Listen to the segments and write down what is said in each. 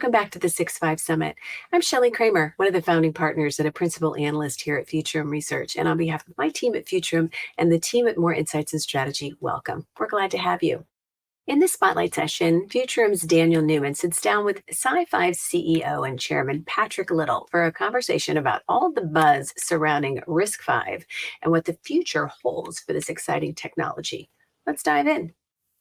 Welcome back to the SiFive Summit. I'm Shelley Kramer, one of the founding partners and a principal analyst here at Futurum Research. And on behalf of my team at Futurum and the team at Moor Insights and Strategy, welcome. We're glad to have you. In this spotlight session, Futurum's Daniel Newman sits down with SciFive CEO and Chairman Patrick Little for a conversation about all the buzz surrounding RISC-V and what the future holds for this exciting technology. Let's dive in.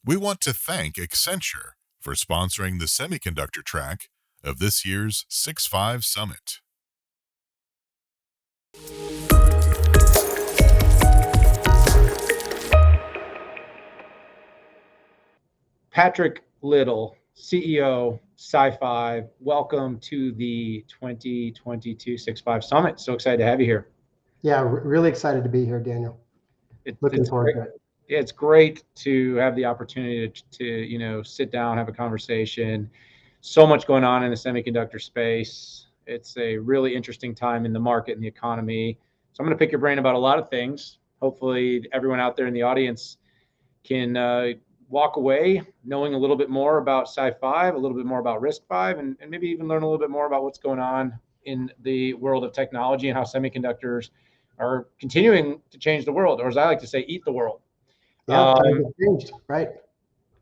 We want to thank Accenture for sponsoring the semiconductor track of this year's SiFive Summit. Patrick Little, CEO, SciFive, welcome to the 2022 SiFive Summit. So excited to have you here. Yeah, really excited to be here, Daniel. Looking forward to it. Yeah, it's great to have the opportunity to sit down, have a conversation. So much going on in the semiconductor space. It's a really interesting time in the market and the economy. So I'm going to pick your brain about a lot of things. Hopefully everyone out there in the audience can walk away knowing a little bit more about SciFive, a little bit more about RISC-V, and maybe even learn a little bit more about what's going on in the world of technology and how semiconductors are continuing to change the world, or as I like to say, eat the world. Yeah, changed, right?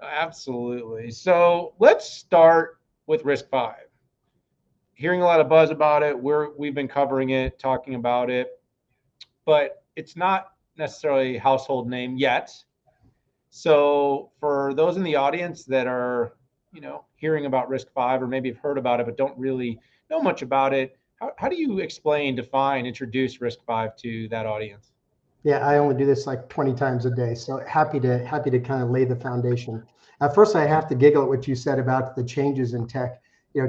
Absolutely. So let's start with RISC-V. Hearing a lot of buzz about it. We've been covering it, talking about it, but it's not necessarily a household name yet. So for those in the audience that are, hearing about RISC-V or maybe have heard about it but don't really know much about it, how do you explain, define, introduce RISC-V to that audience? Yeah, I only do this like 20 times a day, so happy to kind of lay the foundation. First, I have to giggle at what you said about the changes in tech.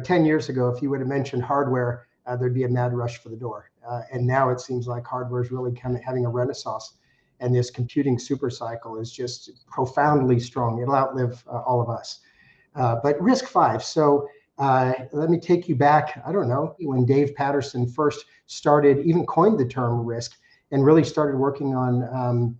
10 years ago, if you would have mentioned hardware, there'd be a mad rush for the door. And now it seems like hardware is really kind of having a renaissance, and this computing super cycle is just profoundly strong. It'll outlive all of us. But RISC-V, so let me take you back, I don't know, when Dave Patterson first even coined the term RISC, and really started working on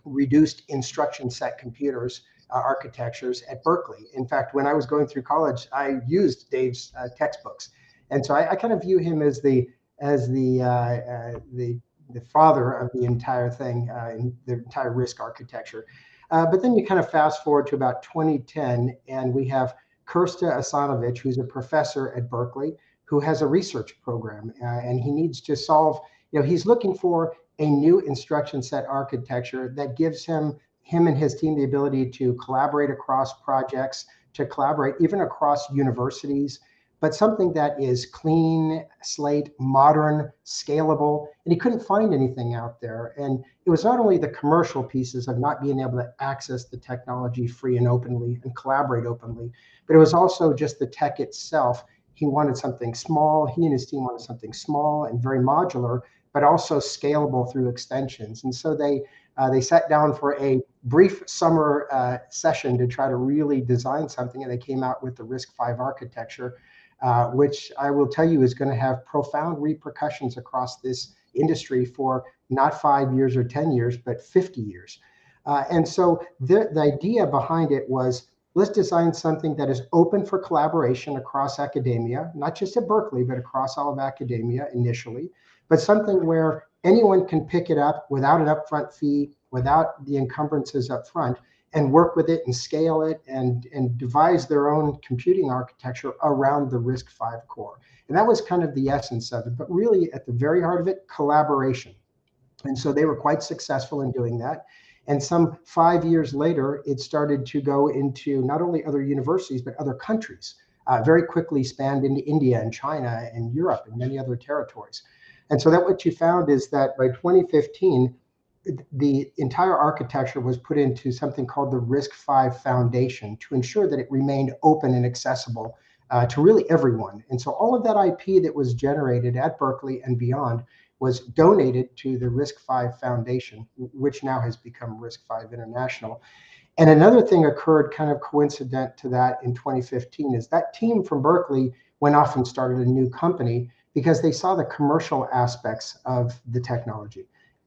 reduced instruction set computers, architectures at Berkeley. In fact, when I was going through college, I used Dave's textbooks. And so I kind of view him as the father of the entire thing, in the entire RISC architecture. But then you kind of fast forward to about 2010, and we have Kirsta Asanovich, who's a professor at Berkeley, who has a research program, and he needs to solve, he's looking for a new instruction set architecture that gives him and his team the ability to collaborate across projects, to collaborate even across universities, but something that is clean slate, modern, scalable. And he couldn't find anything out there. And it was not only the commercial pieces of not being able to access the technology free and openly and collaborate openly, but it was also just the tech itself. He wanted something small. He and his team wanted something small and very modular, but also scalable through extensions. And so they sat down for a brief summer session to try to really design something, and they came out with the RISC-V architecture, which I will tell you is going to have profound repercussions across this industry for not 5 years or 10 years, but 50 years. And so the idea behind it was, let's design something that is open for collaboration across academia, not just at Berkeley, but across all of academia initially, but something where anyone can pick it up without an upfront fee, without the encumbrances up front, and work with it and scale it and devise their own computing architecture around the RISC-V core. And that was kind of the essence of it, but really at the very heart of it, collaboration. And so they were quite successful in doing that. And some 5 years later, it started to go into not only other universities, but other countries, very quickly spanned into India and China and Europe and many other territories. And so that what you found is that by 2015, the entire architecture was put into something called the RISC-V Foundation to ensure that it remained open and accessible to really everyone. And so all of that IP that was generated at Berkeley and beyond was donated to the RISC-V Foundation, which now has become RISC-V International. And another thing occurred kind of coincident to that in 2015 is that team from Berkeley went off and started a new company because they saw the commercial aspects of the technology,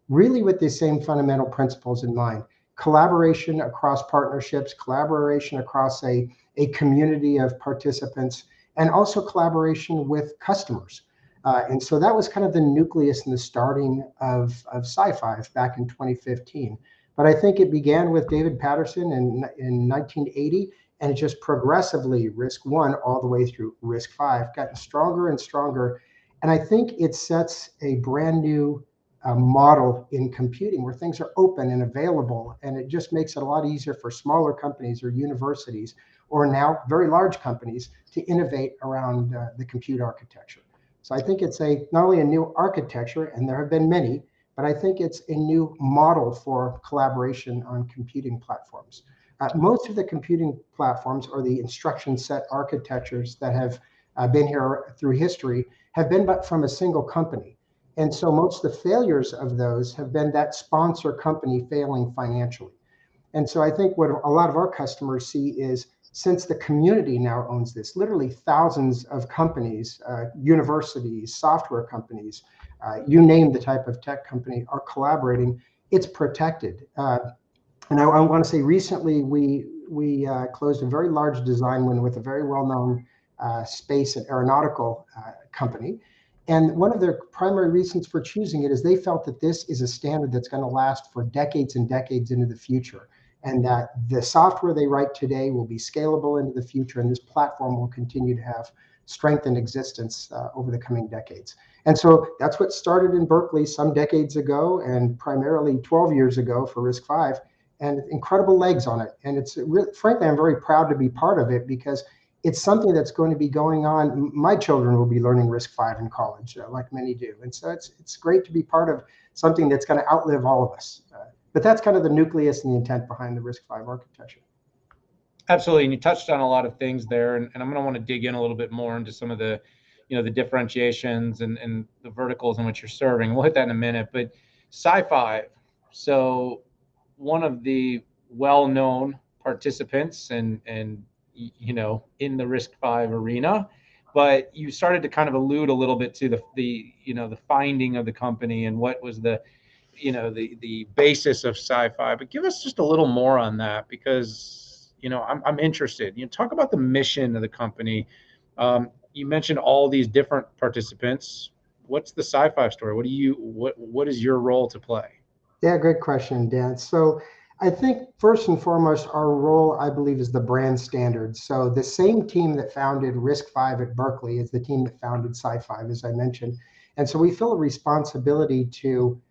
really with the same fundamental principles in mind. Collaboration across partnerships, collaboration across a community of participants, and also collaboration with customers. And so that was kind of the nucleus and the starting of SciFive back in 2015. But I think it began with David Patterson in 1980, and it just progressively RISC-1 all the way through RISC-V, gotten stronger and stronger. And I think it sets a brand new model in computing where things are open and available, and it just makes it a lot easier for smaller companies or universities or now very large companies to innovate around the compute architecture. So I think it's not only a new architecture, and there have been many, but I think it's a new model for collaboration on computing platforms. Most of the computing platforms or the instruction set architectures that have been here through history have been but from a single company. And so most of the failures of those have been that sponsor company failing financially. And so I think what a lot of our customers see is, since the community now owns this, literally thousands of companies, universities, software companies, you name the type of tech company, are collaborating, it's protected. And I want to say recently we closed a very large design win with a very well-known space and aeronautical company. And one of their primary reasons for choosing it is they felt that this is a standard that's going to last for decades and decades into the future, and that the software they write today will be scalable into the future, and this platform will continue to have strength and existence over the coming decades. And so that's what started in Berkeley some decades ago, and primarily 12 years ago for RISC-V, and incredible legs on it. And it's really, frankly, I'm very proud to be part of it, because it's something that's going to be going on. My children will be learning RISC-V in college, like many do. And so it's great to be part of something that's going to outlive all of us. But that's kind of the nucleus and the intent behind the RISC-V architecture. Absolutely, and you touched on a lot of things there, and I'm going to want to dig in a little bit more into some of the, the differentiations and the verticals in which you're serving. We'll hit that in a minute, but SciFive, so one of the well-known participants and in the RISC-V arena, but you started to kind of allude a little bit to the finding of the company and what was the basis of SciFive. But give us just a little more on that, because I'm interested. Talk about the mission of the company. You mentioned all these different participants. What's the SciFive story? What is your role to play? Yeah, great question, Dan. So I think first and foremost, our role, I believe, is the brand standard. So the same team that founded RISC-V at Berkeley is the team that founded SciFive, as I mentioned. And so we feel a responsibility to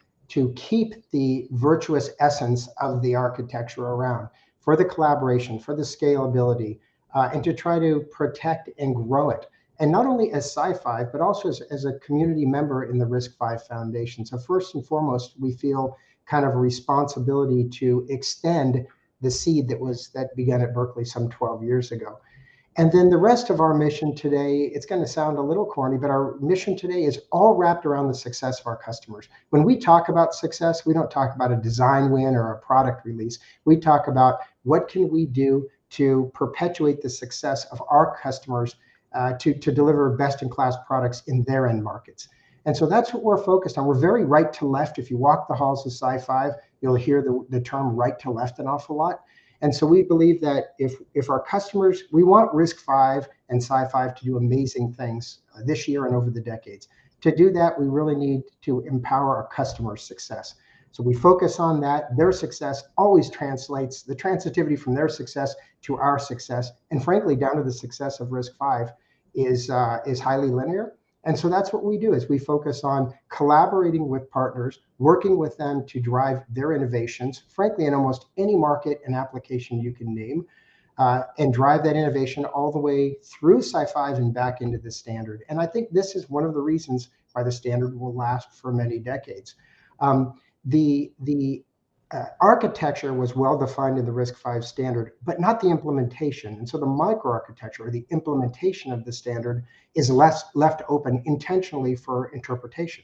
keep the virtuous essence of the architecture around, for the collaboration, for the scalability, and to try to protect and grow it. And not only as SciFive, but also as a community member in the RISC-V Foundation. So first and foremost, we feel kind of a responsibility to extend the seed that began at Berkeley some 12 years ago. And then the rest of our mission today, it's going to sound a little corny, but our mission today is all wrapped around the success of our customers. When we talk about success, we don't talk about a design win or a product release. We talk about what can we do to perpetuate the success of our customers, to deliver best-in-class products in their end markets. And so that's what we're focused on. We're very right to left. If you walk the halls of SciFive, you'll hear the term right to left an awful lot. And so we believe that if our customers, we want RISC-V and SciFive to do amazing things this year and over the decades. To do that, we really need to empower our customers' success. So we focus on that. Their success always translates, the transitivity from their success to our success, and frankly, down to the success of RISC-V is highly linear. And so that's what we do, is we focus on collaborating with partners, working with them to drive their innovations, frankly, in almost any market and application you can name, and drive that innovation all the way through SciFive and back into the standard. And I think this is one of the reasons why the standard will last for many decades. The architecture was well defined in the RISC-V standard, but not the implementation. And so the microarchitecture, or the implementation of the standard, is left open intentionally for interpretation.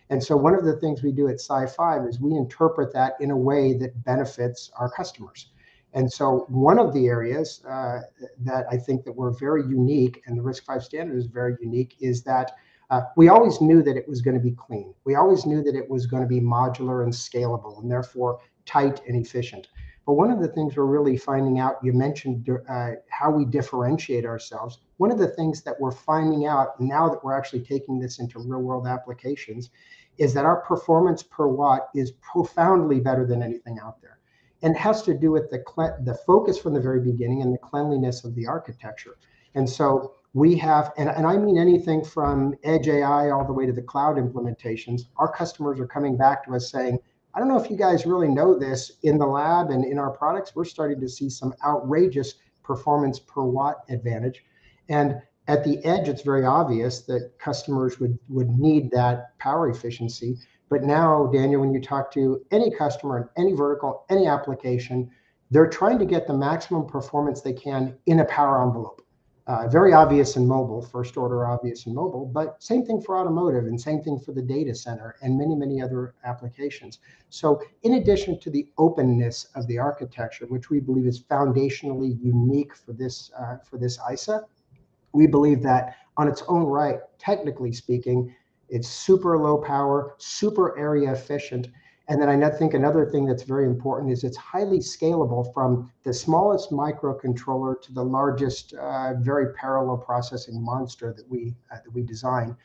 And so one of the things we do at SciFive is we interpret that in a way that benefits our customers. And so one of the areas that I think that we're very unique, and the RISC-V standard is very unique, is that we always knew that it was going to be clean. We always knew that it was going to be modular and scalable, and therefore tight and efficient. But one of the things we're really finding out, you mentioned how we differentiate ourselves. One of the things that we're finding out now that we're actually taking this into real world applications is that our performance per watt is profoundly better than anything out there. And it has to do with the focus from the very beginning and the cleanliness of the architecture. And so we have, and I mean anything from edge AI all the way to the cloud implementations, our customers are coming back to us saying, I don't know if you guys really know this, in the lab and in our products, we're starting to see some outrageous performance per watt advantage. And at the edge, it's very obvious that customers would need that power efficiency. But now, Daniel, when you talk to any customer in any vertical, any application, they're trying to get the maximum performance they can in a power envelope. Very obvious in mobile, first order obvious in mobile, but same thing for automotive and same thing for the data center and many, many other applications. So in addition to the openness of the architecture, which we believe is foundationally unique for this ISA, we believe that on its own right, technically speaking, it's super low power, super area efficient. And then I think another thing that's very important is it's highly scalable from the smallest microcontroller to the largest very parallel processing monster that we design.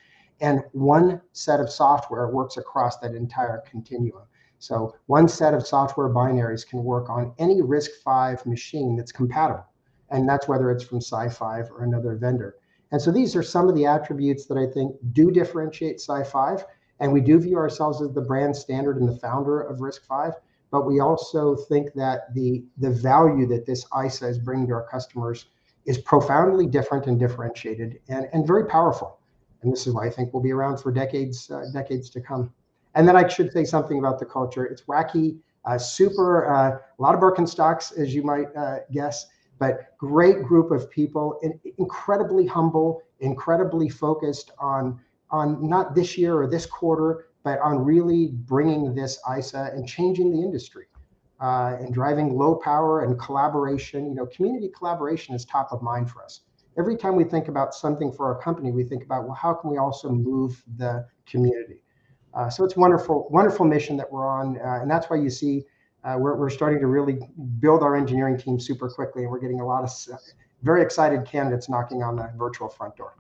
And one set of software works across that entire continuum. So one set of software binaries can work on any RISC-V machine that's compatible. And that's whether it's from SiFive or another vendor. And so these are some of the attributes that I think do differentiate SciFive. And we do view ourselves as the brand standard and the founder of RISC-V. But we also think that the value that this ISA is bringing to our customers is profoundly different and differentiated and very powerful. And this is why I think we'll be around for decades to come. And then I should say something about the culture. It's wacky, super, a lot of Birkenstocks, as you might guess. But great group of people, incredibly humble, incredibly focused on not this year or this quarter, but on really bringing this ISA and changing the industry and driving low power and collaboration. Community collaboration is top of mind for us. Every time we think about something for our company, we think about, well, how can we also move the community? So it's wonderful, wonderful mission that we're on. And that's why you see we're starting to really build our engineering team super quickly, and we're getting a lot of very excited candidates knocking on the virtual front door.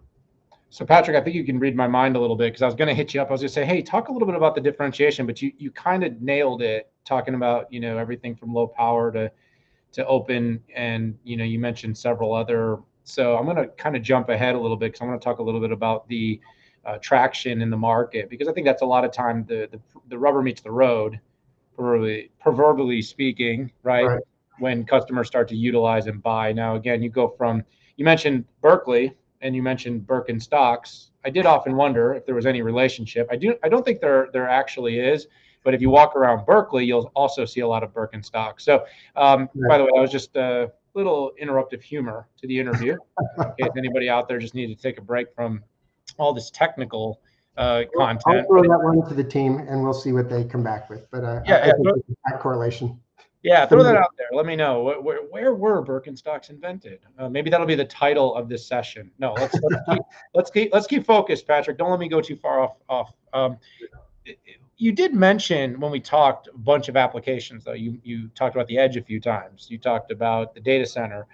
So Patrick, I think you can read my mind a little bit because I was going to hit you up. I was going to say, hey, talk a little bit about the differentiation, but you kind of nailed it, talking about everything from low power to open, and you mentioned several other. So I'm going to kind of jump ahead a little bit because I'm going to talk a little bit about the traction in the market, because I think that's a lot of time the rubber meets the road. Proverbially speaking, right? When customers start to utilize and buy. Now, again, you mentioned Berkeley and you mentioned Birkenstocks. I did often wonder if there was any relationship. I don't think there actually is, but if you walk around Berkeley, you'll also see a lot of Birkenstocks. So, by the way, that was just a little interruptive humor to the interview. In case anybody out there just needed to take a break from all this technical content. I'll throw that one to the team, and we'll see what they come back with. But I think it's that correlation. Yeah, throw that out there. Let me know where were Birkenstocks invented. Maybe that'll be the title of this session. No, let's keep focused, Patrick. Don't let me go too far off. You did mention when we talked a bunch of applications, though. You talked about the edge a few times. You talked about the data center.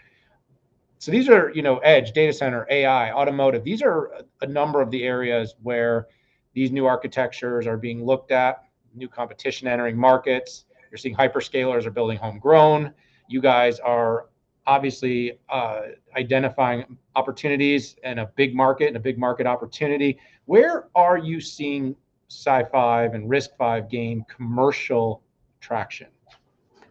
So these are, edge, data center, AI, automotive. These are a number of the areas where these new architectures are being looked at, new competition entering markets. You're seeing hyperscalers are building homegrown. You guys are obviously identifying opportunities in a big market opportunity. Where are you seeing SciFive and RISC-V gain commercial traction?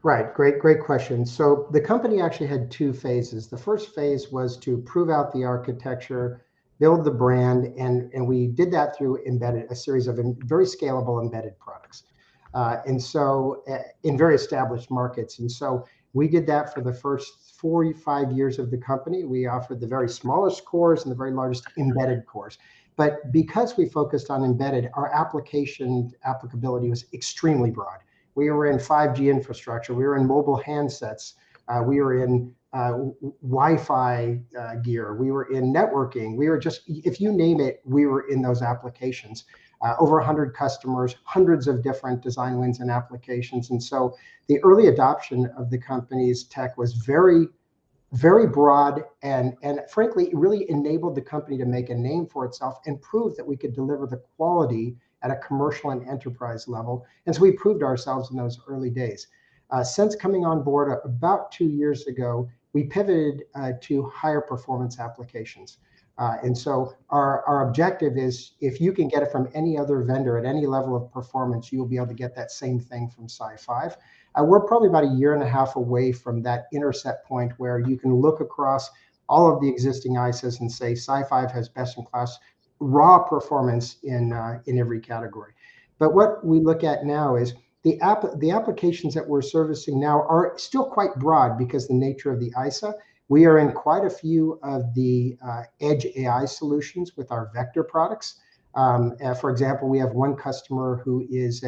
Right. Great question. So the company actually had two phases. The first phase was to prove out the architecture, build the brand, and we did that through a series of very scalable embedded products. And so in very established markets. And so we did that for the first 45 years of the company. We offered the very smallest cores and the very largest embedded cores. But because we focused on embedded, our applicability was extremely broad. We were in 5G infrastructure. We were in mobile handsets. We were in Wi-Fi gear. We were in networking. We were if you name it, we were in those applications. over 100 customers, hundreds of different design wins and applications. And so the early adoption of the company's tech was very, very broad, and frankly, it really enabled the company to make a name for itself and prove that we could deliver the quality at a commercial and enterprise level. And so we proved ourselves in those early days. Since coming on board about 2 years ago, we pivoted to higher performance applications. And so our objective is, if you can get it from any other vendor at any level of performance, you'll be able to get that same thing from SiFive. We're probably about 1.5 years away from that intercept point where you can look across all of the existing ISAs and say SiFive has best in class raw performance in every category. But what we look at now is the applications that we're servicing now are still quite broad because the nature of the ISA. We are in quite a few of the edge AI solutions with our vector products. For example, we have one customer who is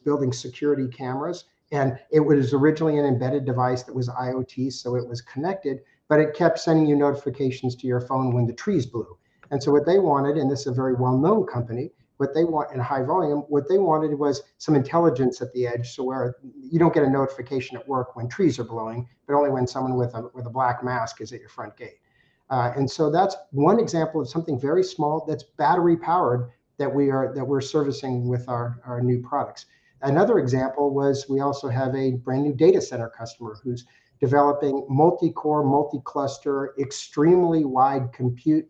building security cameras, and it was originally an embedded device that was IoT, so it was connected, but it kept sending you notifications to your phone when the trees blew. And so what they wanted, and this is a very well-known company, what they want in high volume, what they wanted was some intelligence at the edge, so where you don't get a notification at work when trees are blowing, but only when someone with a black mask is at your front gate. And so that's one example of something very small that's battery powered that we're servicing with our new products. Another example was we also have a brand new data center customer who's developing multi-core, multi-cluster, extremely wide compute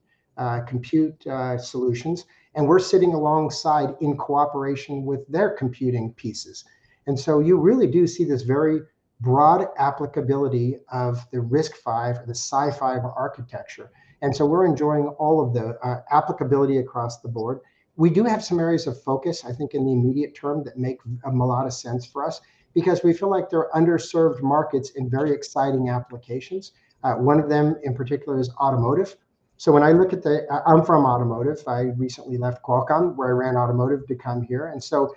solutions, and we're sitting alongside in cooperation with their computing pieces. And so you really do see this very broad applicability of the RISC-V or the SciFive architecture. And so we're enjoying all of the applicability across the board. We do have some areas of focus, I think, in the immediate term that make a lot of sense for us because we feel like they're underserved markets in very exciting applications. One of them in particular is automotive. So when I look at I'm from automotive. I recently left Qualcomm, where I ran automotive, to come here. And so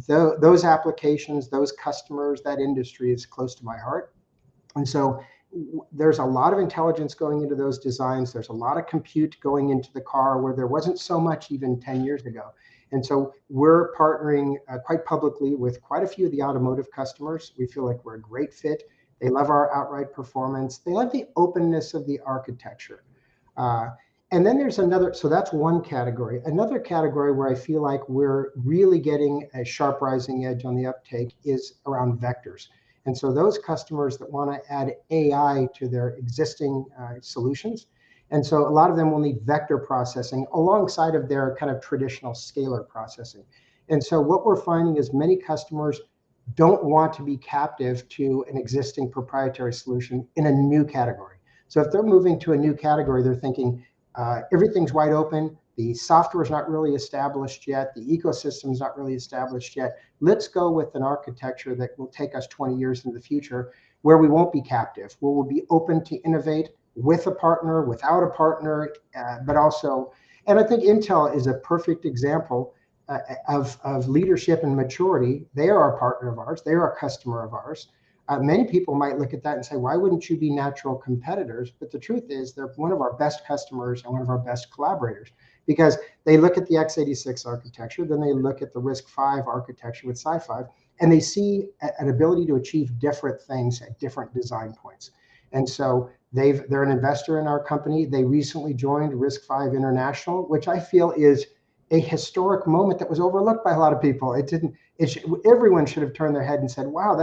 those applications, those customers, that industry is close to my heart. And so there's a lot of intelligence going into those designs. There's a lot of compute going into the car where there wasn't so much even 10 years ago. And so we're partnering quite publicly with quite a few of the automotive customers. We feel like we're a great fit. They love our outright performance. They love the openness of the architecture. And then there's another, so that's one category. Another category where I feel like we're really getting a sharp rising edge on the uptake is around vectors. And so those customers that want to add AI to their existing solutions. And so a lot of them will need vector processing alongside of their kind of traditional scalar processing. And so what we're finding is many customers don't want to be captive to an existing proprietary solution in a new category. So if they're moving to a new category, they're thinking everything's wide open. The software is not really established yet. The ecosystem is not really established yet. Let's go with an architecture that will take us 20 years into the future where we won't be captive, where we'll be open to innovate with a partner, without a partner, but also, and I think Intel is a perfect example of leadership and maturity. They are a partner of ours. They are a customer of ours. Many people might look at that and say, why wouldn't you be natural competitors? But the truth is they're one of our best customers and one of our best collaborators because they look at the x86 architecture, then they look at the RISC-V architecture with SiFive, and they see an ability to achieve different things at different design points. And so they're an investor in our company. They recently joined RISC-V International, which I feel is a historic moment that was overlooked by a lot of people. Everyone should have turned their head and said, wow,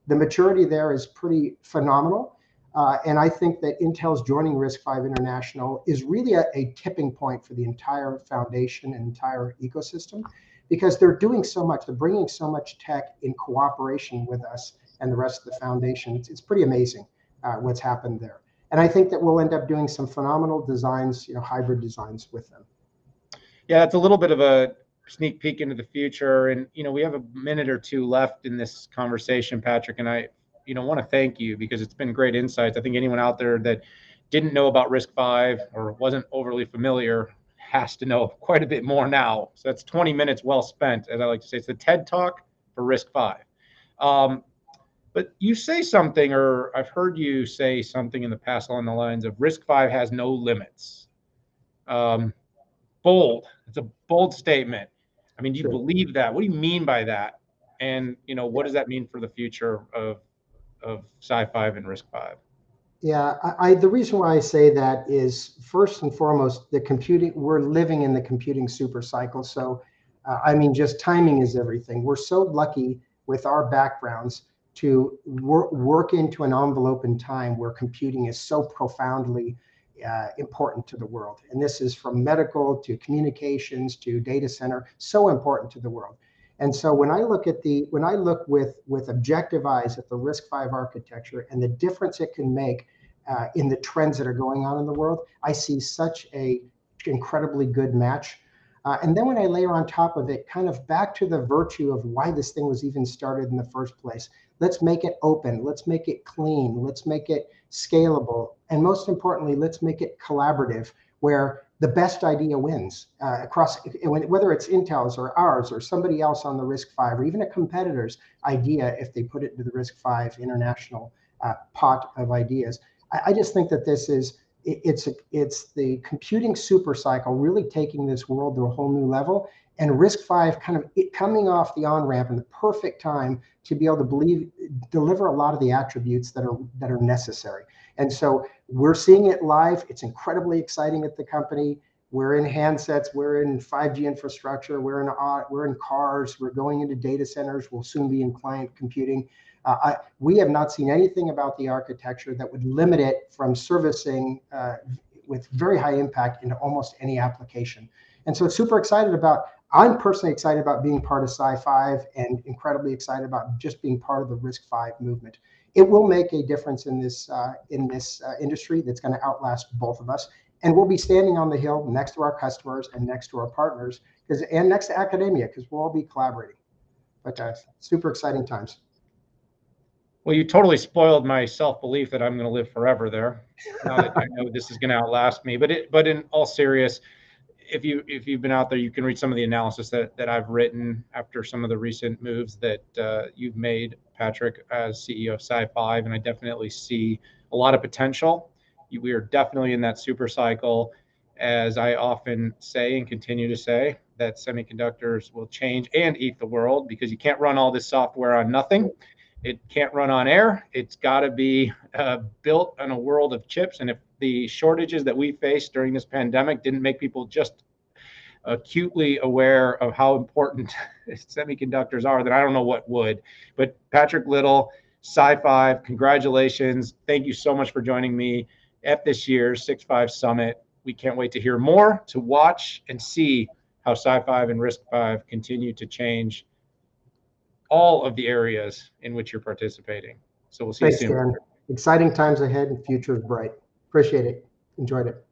the maturity there is pretty phenomenal. And I think that Intel's joining RISC-V International is really a tipping point for the entire foundation and entire ecosystem because they're doing so much. They're bringing so much tech in cooperation with us and the rest of the foundation. It's pretty amazing what's happened there. And I think that we'll end up doing some phenomenal designs, hybrid designs with them. Yeah, it's a little bit of a sneak peek into the future. And, we have a minute or two left in this conversation, Patrick, and I, want to thank you because it's been great insights. I think anyone out there that didn't know about RISC-V or wasn't overly familiar has to know quite a bit more now. So that's 20 minutes well spent, as I like to say. It's the TED Talk for RISC-V. But you say something, or I've heard you say something in the past along the lines of RISC-V has no limits. bold. It's a bold statement. I mean, do you Sure. believe that? What do you mean by that? And what does that mean for the future of SciFive and RISC-V? Yeah, the reason why I say that is first and foremost, the computing, we're living in the computing super cycle. So, I mean, just timing is everything. We're so lucky with our backgrounds to work into an envelope in time where computing is so profoundly important to the world. And this is from medical to communications to data center, so important to the world. And so when I look with objective eyes at the RISC-V architecture and the difference it can make in the trends that are going on in the world, I see such a incredibly good match. And then when I layer on top of it, kind of back to the virtue of why this thing was even started in the first place. Let's make it open. Let's make it clean. Let's make it scalable. And most importantly, let's make it collaborative, where the best idea wins across, whether it's Intel's or ours or somebody else on the RISC-V or even a competitor's idea, if they put it into the RISC-V international pot of ideas. I just think that this is, it's the computing super cycle really taking this world to a whole new level, and RISC-V kind of coming off the on-ramp in the perfect time to be able to deliver a lot of the attributes that are necessary. And so we're seeing it live. It's incredibly exciting at the company. We're in handsets, we're in 5G infrastructure, we're in cars, we're going into data centers, we'll soon be in client computing. We have not seen anything about the architecture that would limit it from servicing with very high impact into almost any application. And so I'm personally excited about being part of SciFive and incredibly excited about just being part of the RISC-V movement. It will make a difference in this industry that's going to outlast both of us. And we'll be standing on the hill next to our customers and next to our partners, and next to academia, because we'll all be collaborating. But super exciting times. Well, you totally spoiled my self-belief that I'm going to live forever there. Now that I know this is going to outlast me, but in all serious, if you've been out there, you can read some of the analysis that I've written after some of the recent moves that you've made, Patrick, as CEO of SiFive, and I definitely see a lot of potential. We are definitely in that super cycle, as I often say and continue to say, that semiconductors will change and eat the world, because you can't run all this software on nothing. It can't run on air. It's got to be built in a world of chips. And if the shortages that we faced during this pandemic didn't make people just acutely aware of how important semiconductors are, then I don't know what would. But Patrick Little, SciFive, congratulations. Thank you so much for joining me at this year's SiFive Summit. We can't wait to hear more, to watch and see how SciFive and RISC-V continue to change all of the areas in which you're participating. So we'll see you soon. Thanks, Dan. Exciting times ahead and future is bright. Appreciate it. Enjoyed it.